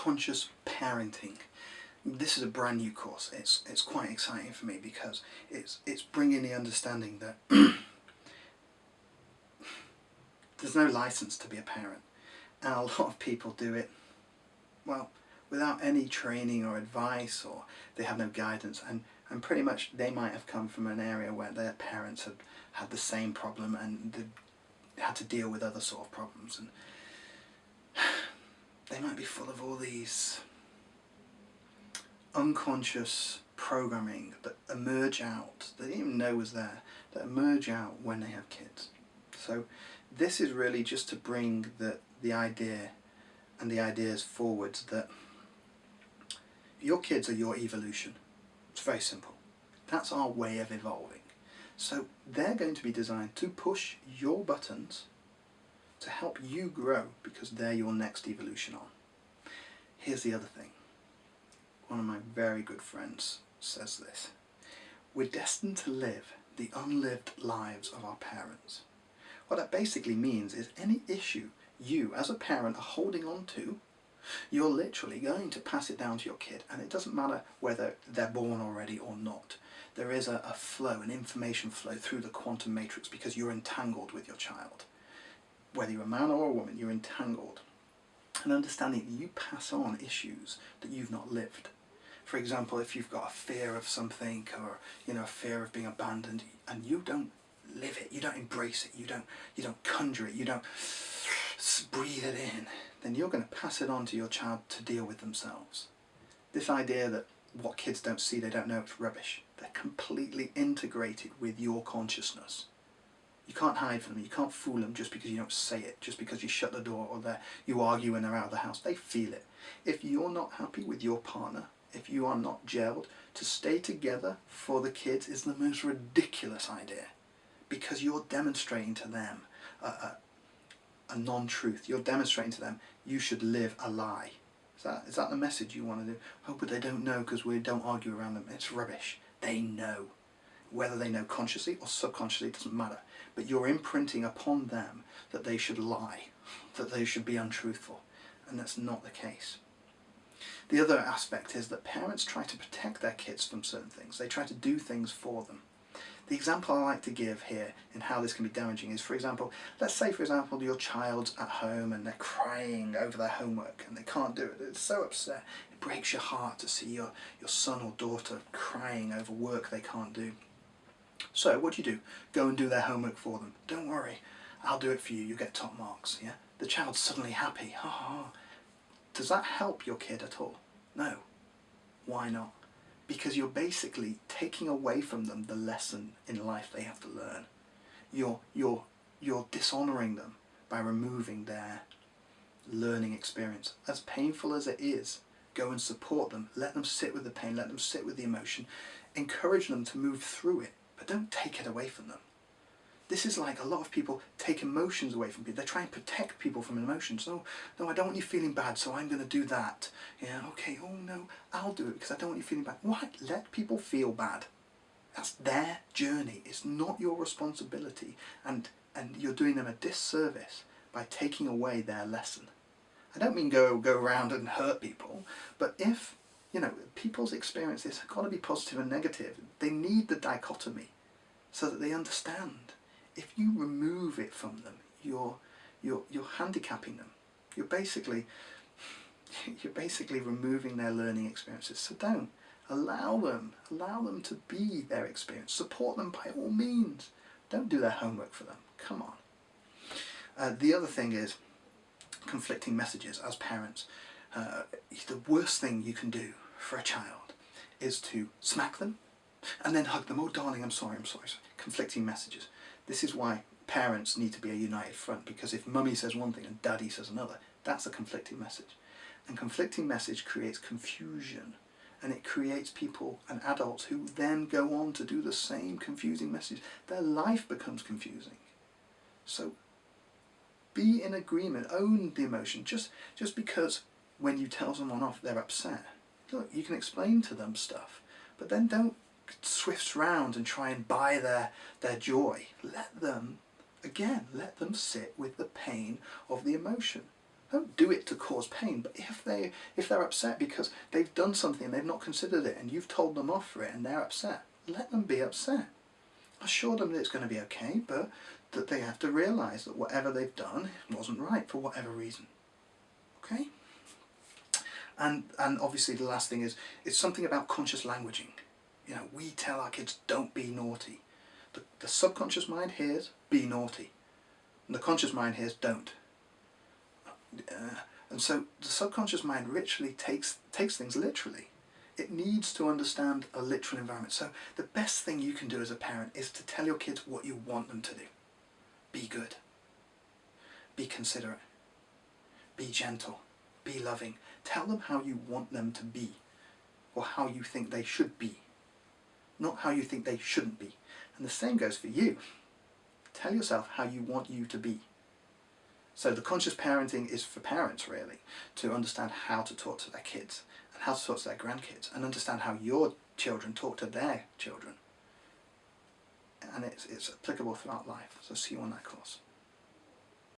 unconscious parenting. This is a brand new course. It's quite exciting for me because it's bringing the understanding that there's no license to be a parent, and a lot of people do it, well, without any training or advice, or they have no guidance, and pretty much they might have come from an area where their parents had the same problem and they had to deal with other sort of problems, and they might be full of all these unconscious programming that emerge out, they didn't even know was there, that emerge out when they have kids. So this is really just to bring the idea and the ideas forwards that your kids are your evolution. It's very simple. That's our way of evolving. So they're going to be designed to push your buttons to help you grow, because they're your next evolution on. Here's the other thing. One of my very good friends says this: we're destined to live the unlived lives of our parents. What that basically means is any issue you as a parent are holding on to, you're literally going to pass it down to your kid, and it doesn't matter whether they're born already or not. There is a flow, an information flow through the quantum matrix, because you're entangled with your child. Whether you're a man or a woman, you're entangled. And understanding that you pass on issues that you've not lived. For example, if you've got a fear of something, or a fear of being abandoned, and you don't live it, you don't embrace it, you don't conjure it, you don't breathe it in, then you're going to pass it on to your child to deal with themselves. This idea that what kids don't see, they don't know, it's rubbish. They're completely integrated with your consciousness. You can't hide from them, you can't fool them just because you don't say it, just because you shut the door or you argue when they're out of the house. They feel it. If you're not happy with your partner, if you are not gelled, to stay together for the kids is the most ridiculous idea, because you're demonstrating to them a non-truth. You're demonstrating to them you should live a lie. Is that the message you want to do? Oh, but they don't know because we don't argue around them. It's rubbish. They know. Whether they know consciously or subconsciously, it doesn't matter. But you're imprinting upon them that they should lie, that they should be untruthful. And that's not the case. The other aspect is that parents try to protect their kids from certain things. They try to do things for them. The example I like to give here in how this can be damaging is, for example, let's say, for example, your child's at home and they're crying over their homework and they can't do it. It's so upset. It breaks your heart to see your son or daughter crying over work they can't do. So what do? Go and do their homework for them. Don't worry, I'll do it for you. You get top marks. Yeah. The child's suddenly happy. Does that help your kid at all? No. Why not? Because you're basically taking away from them the lesson in life they have to learn. You're dishonouring them by removing their learning experience. As painful as it is, go and support them. Let them sit with the pain. Let them sit with the emotion. Encourage them to move through it, but don't take it away from them. This is like a lot of people take emotions away from people. They try and protect people from emotions. No, I don't want you feeling bad, so I'm going to do that. Yeah, okay, oh no, I'll do it because I don't want you feeling bad. Why? Let people feel bad. That's their journey. It's not your responsibility. And you're doing them a disservice by taking away their lesson. I don't mean go around and hurt people, but if, people's experiences have got to be positive and negative. They need the dichotomy so that they understand. If you remove it from them, you're handicapping them. You're basically removing their learning experiences. So don't allow them to be their experience. Support them by all means. Don't do their homework for them. Come on. The other thing is conflicting messages as parents. The worst thing you can do for a child is to smack them and then hug them. Oh darling, I'm sorry. Conflicting messages. This is why parents need to be a united front, because if mummy says one thing and daddy says another, that's a conflicting message. And conflicting message creates confusion, and it creates people and adults who then go on to do the same confusing message. Their life becomes confusing. So be in agreement, own the emotion. Just because when you tell someone off they're upset, look, you can explain to them stuff, but then don't swifts round and try and buy their joy. Let them sit with the pain of the emotion. Don't do it to cause pain, but if they're upset because they've done something and they've not considered it and you've told them off for it and they're upset, let them be upset. Assure them that it's going to be okay, but that they have to realise that whatever they've done wasn't right for whatever reason. Okay? And obviously the last thing is, it's something about conscious languaging. You know, we tell our kids, don't be naughty. The subconscious mind hears, be naughty. And the conscious mind hears, don't. And so the subconscious mind literally takes things literally. It needs to understand a literal environment. So the best thing you can do as a parent is to tell your kids what you want them to do. Be good. Be considerate. Be gentle. Be loving. Tell them how you want them to be, or how you think they should be, not how you think they shouldn't be. And the same goes for you. Tell yourself how you want you to be. So the conscious parenting is for parents, really, to understand how to talk to their kids and how to talk to their grandkids, and understand how your children talk to their children. And it's applicable throughout life. So see you on that course.